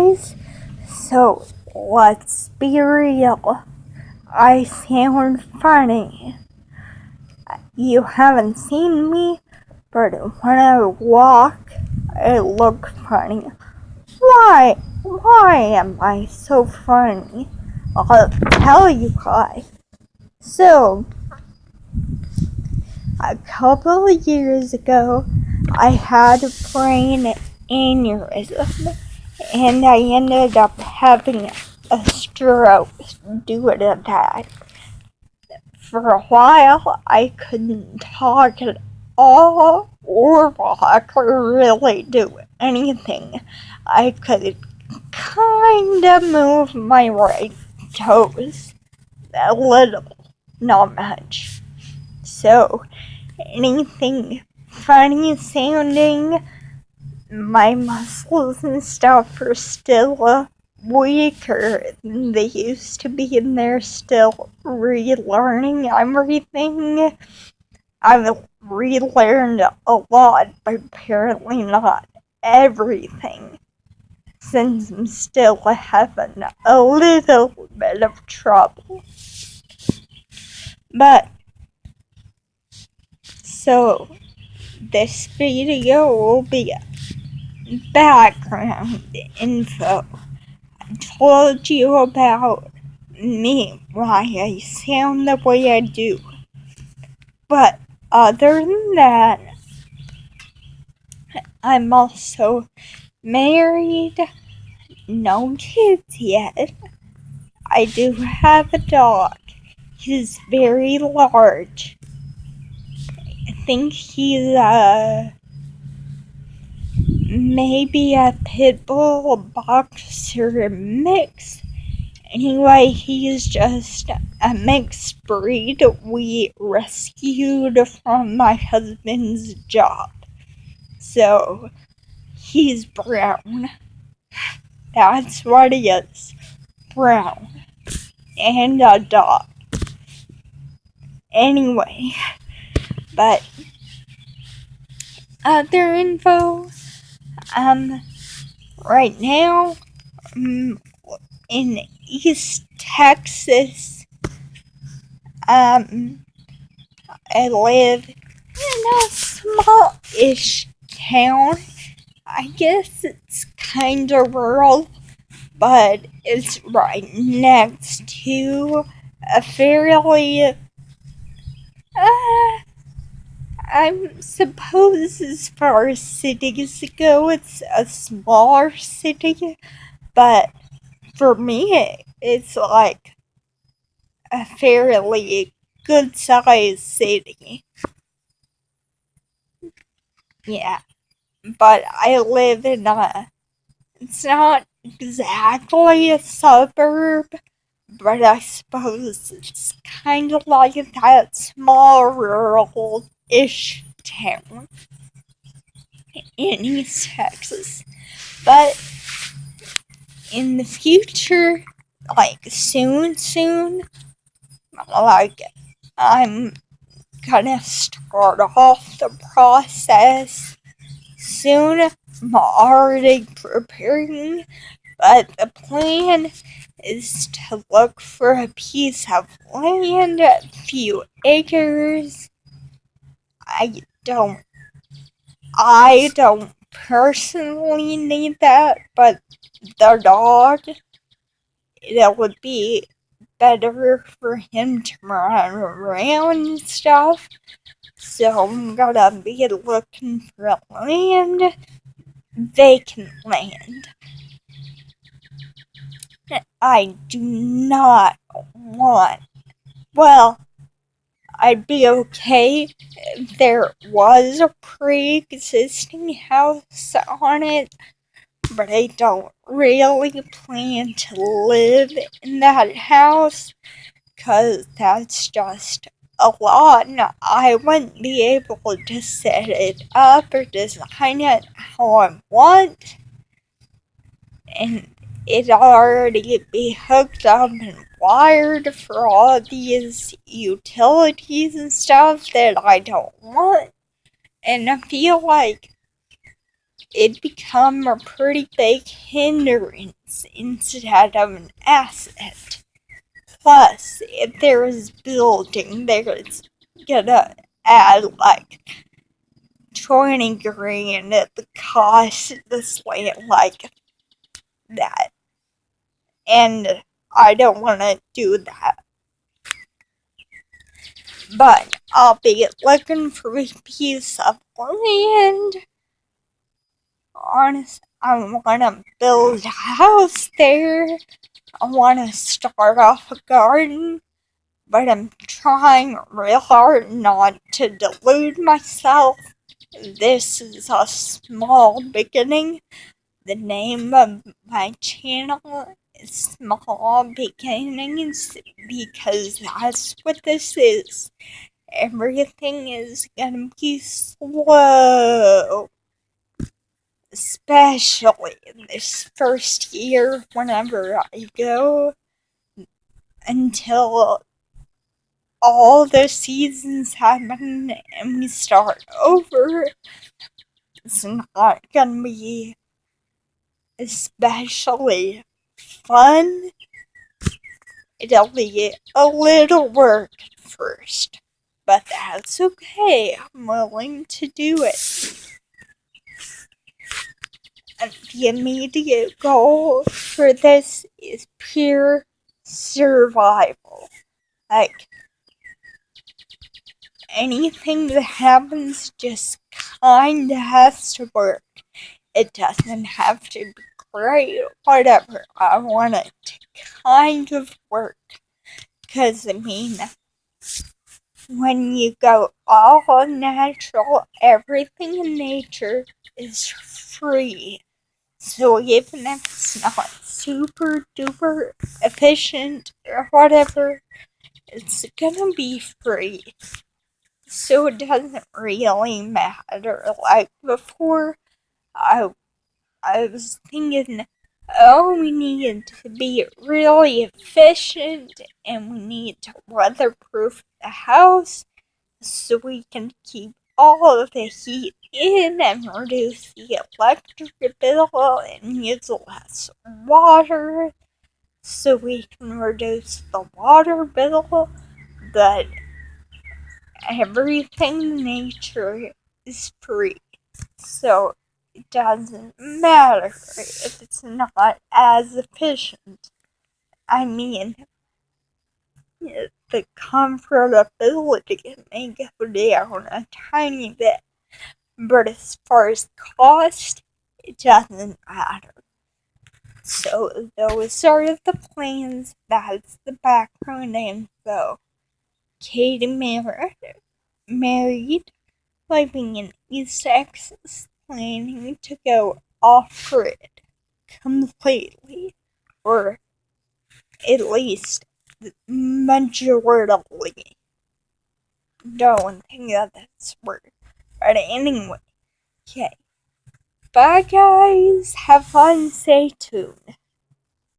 guys. So, let's be real. I sound funny. You haven't seen me, but when I walk, I look funny. Why? Why am I so funny? I'll tell you why. So, a couple of years ago, I had a brain aneurysm, and I ended up having a stroke due to that. For a while, I couldn't talk at all, or walk, or really do anything. I could kinda move my right toes a little, not much. So, anything funny sounding, my muscles and stuff are still weaker than they used to be, and they're still relearning everything. I've relearned a lot, but apparently not everything, since I'm still having a little bit of trouble. But, so, this video will be background info. I told you about me, why I sound the way I do. But other than that, I'm also married, no kids yet. I do have a dog. He's very large. I think he's maybe a pit bull, boxer mix. Anyway, he's just a mixed breed we rescued from my husband's job. So, he's brown. That's what he is. Brown. And a dog. Anyway, but other info, right now, in East Texas, I live in a small-ish town. I guess it's kinda rural, but it's right next to a fairly, I suppose as far as cities go, it's a smaller city, but for me, it's like a fairly good-sized city. Yeah, but I live in it's not exactly a suburb, but I suppose it's kind of like that small rural-ish town in East Texas. But in the future, like soon, like I'm gonna start off the process soon. I'm already preparing, but the plan is to look for a piece of land, a few acres. I don't personally need that, but the dog, it would be better for him to run around and stuff. So I'm gonna be looking for land, vacant land. I do not want, well, I'd be okay if there was a pre-existing house on it, but I don't really plan to live in that house, because that's just a lot, and I wouldn't be able to set it up or design it how I want, and it'd already be hooked up and wired for all these utilities and stuff that I don't want. And I feel like it'd become a pretty big hindrance instead of an asset. Plus, if there is building, there's gonna add like 20 grand at the cost of the slate like that. And I don't want to do that. But I'll be looking for a piece of land. Honestly, I want to build a house there. I want to start off a garden. But I'm trying real hard not to delude myself. This is a small beginning. The name of my channel is Small Beginnings because that's what this is. Everything is gonna be slow. Especially this first year whenever I go until all the seasons happen and we start over. It's not gonna be especially fun. It'll be a little work at first, but that's okay. I'm willing to do it. And the immediate goal for this is pure survival. Like, anything that happens just kinda has to work. It doesn't have to be great, whatever. I want it to kind of work. Because, I mean, when you go all natural, everything in nature is free. So even if it's not super duper efficient or whatever, it's gonna be free. So it doesn't really matter. Like before, I was thinking, oh, we need to be really efficient and we need to weatherproof the house so we can keep all of the heat in and reduce the electric bill and use less water so we can reduce the water bill. But everything in nature is free. So it doesn't matter if it's not as efficient. I mean, the comfortability may go down a tiny bit, but as far as cost, it doesn't matter. So those are the plans. That's the background info. Katie married, living in East Texas, planning to go off-grid completely, or at least majorly. Don't think that's word. But anyway, okay. Bye guys, have fun, stay tuned.